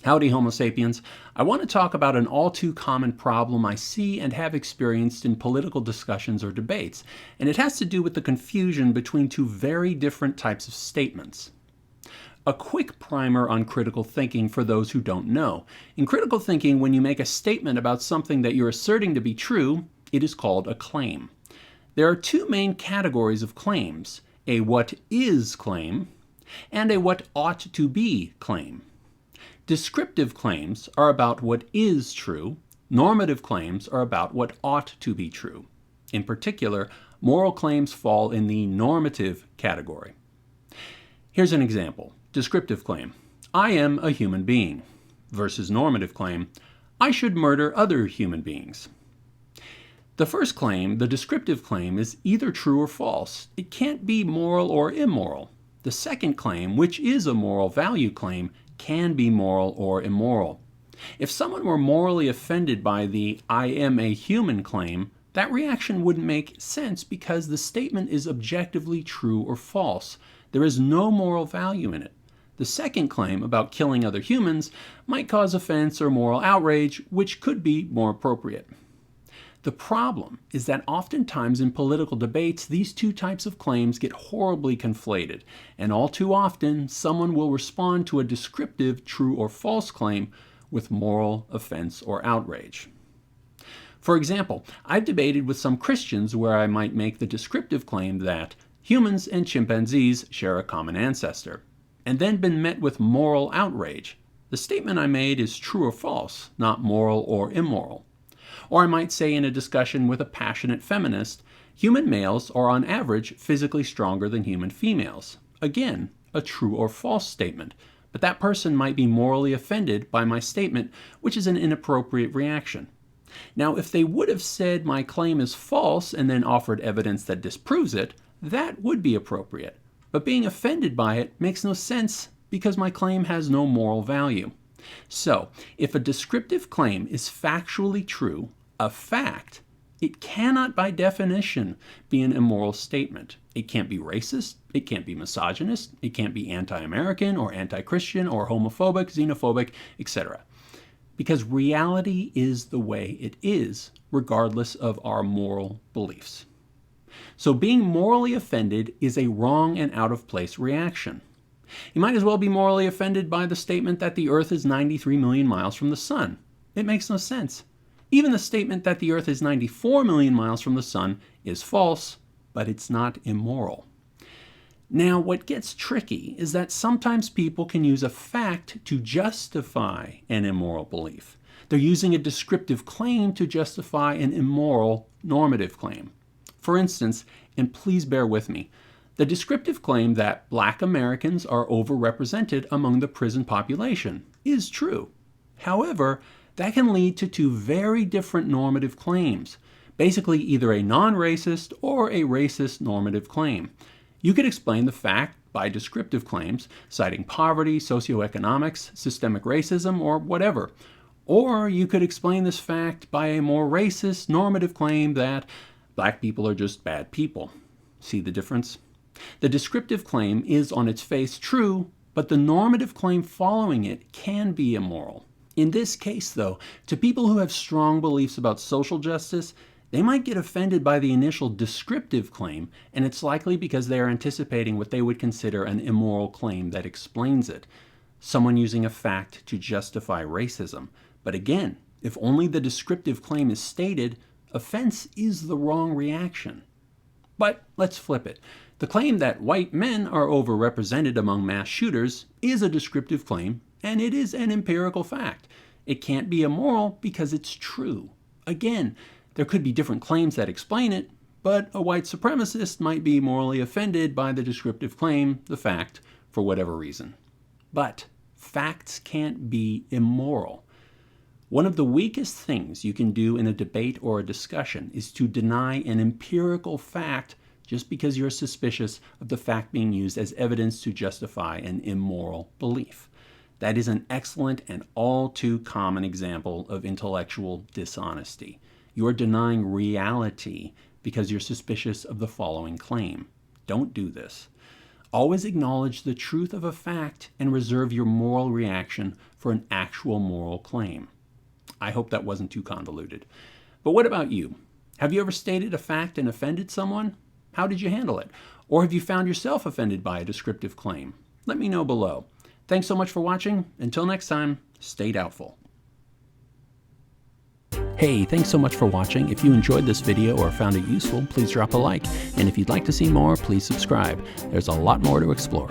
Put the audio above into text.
Howdy, Homo sapiens. I want to talk about an all too common problem I see and have experienced in political discussions or debates, and it has to do with the confusion between two very different types of statements. A quick primer on critical thinking for those who don't know. In critical thinking, when you make a statement about something that you're asserting to be true, it is called a claim. There are two main categories of claims: a what is claim and a what ought to be claim. Descriptive claims are about what is true. Normative claims are about what ought to be true. In particular, moral claims fall in the normative category. Here's an example. Descriptive claim: I am a human being, versus normative claim: I should murder other human beings. The first claim, the descriptive claim, is either true or false. It can't be moral or immoral. The second claim, which is a moral value claim, can be moral or immoral. If someone were morally offended by the I am a human claim, that reaction wouldn't make sense because the statement is objectively true or false. There is no moral value in it. The second claim about killing other humans might cause offense or moral outrage, which could be more appropriate. The problem is that oftentimes in political debates, these two types of claims get horribly conflated, and all too often, someone will respond to a descriptive true or false claim with moral offense or outrage. For example, I've debated with some Christians where I might make the descriptive claim that humans and chimpanzees share a common ancestor, and then been met with moral outrage. The statement I made is true or false, not moral or immoral. Or I might say in a discussion with a passionate feminist, human males are on average physically stronger than human females. Again, a true or false statement, but that person might be morally offended by my statement, which is an inappropriate reaction. Now, if they would have said my claim is false and then offered evidence that disproves it, that would be appropriate. But being offended by it makes no sense because my claim has no moral value. So, if a descriptive claim is factually true, a fact, it cannot by definition be an immoral statement. It can't be racist, it can't be misogynist, it can't be anti-American or anti-Christian or homophobic, xenophobic, etc. Because reality is the way it is, regardless of our moral beliefs. So being morally offended is a wrong and out-of-place reaction. You might as well be morally offended by the statement that the Earth is 93 million miles from the Sun. It makes no sense. Even the statement that the Earth is 94 million miles from the Sun is false, but it's not immoral. Now, what gets tricky is that sometimes people can use a fact to justify an immoral belief. They're using a descriptive claim to justify an immoral normative claim. For instance, and please bear with me, the descriptive claim that Black Americans are overrepresented among the prison population is true. However, that can lead to two very different normative claims, basically either a non-racist or a racist normative claim. You could explain the fact by descriptive claims, citing poverty, socioeconomics, systemic racism, or whatever. Or you could explain this fact by a more racist normative claim that Black people are just bad people. See the difference? The descriptive claim is on its face true, but the normative claim following it can be immoral. In this case, though, to people who have strong beliefs about social justice, they might get offended by the initial descriptive claim, and it's likely because they are anticipating what they would consider an immoral claim that explains it. Someone using a fact to justify racism. But again, if only the descriptive claim is stated, offense is the wrong reaction. But let's flip it. The claim that white men are overrepresented among mass shooters is a descriptive claim, and it is an empirical fact. It can't be immoral because it's true. Again, there could be different claims that explain it, but a white supremacist might be morally offended by the descriptive claim, the fact, for whatever reason. But facts can't be immoral. One of the weakest things you can do in a debate or a discussion is to deny an empirical fact just because you're suspicious of the fact being used as evidence to justify an immoral belief. That is an excellent and all too common example of intellectual dishonesty. You are denying reality because you're suspicious of the following claim. Don't do this. Always acknowledge the truth of a fact and reserve your moral reaction for an actual moral claim. I hope that wasn't too convoluted. But what about you? Have you ever stated a fact and offended someone? How did you handle it? Or have you found yourself offended by a descriptive claim? Let me know below. Thanks so much for watching. Until next time, stay doubtful. Hey, thanks so much for watching. If you enjoyed this video or found it useful, please drop a like. And if you'd like to see more, please subscribe. There's a lot more to explore.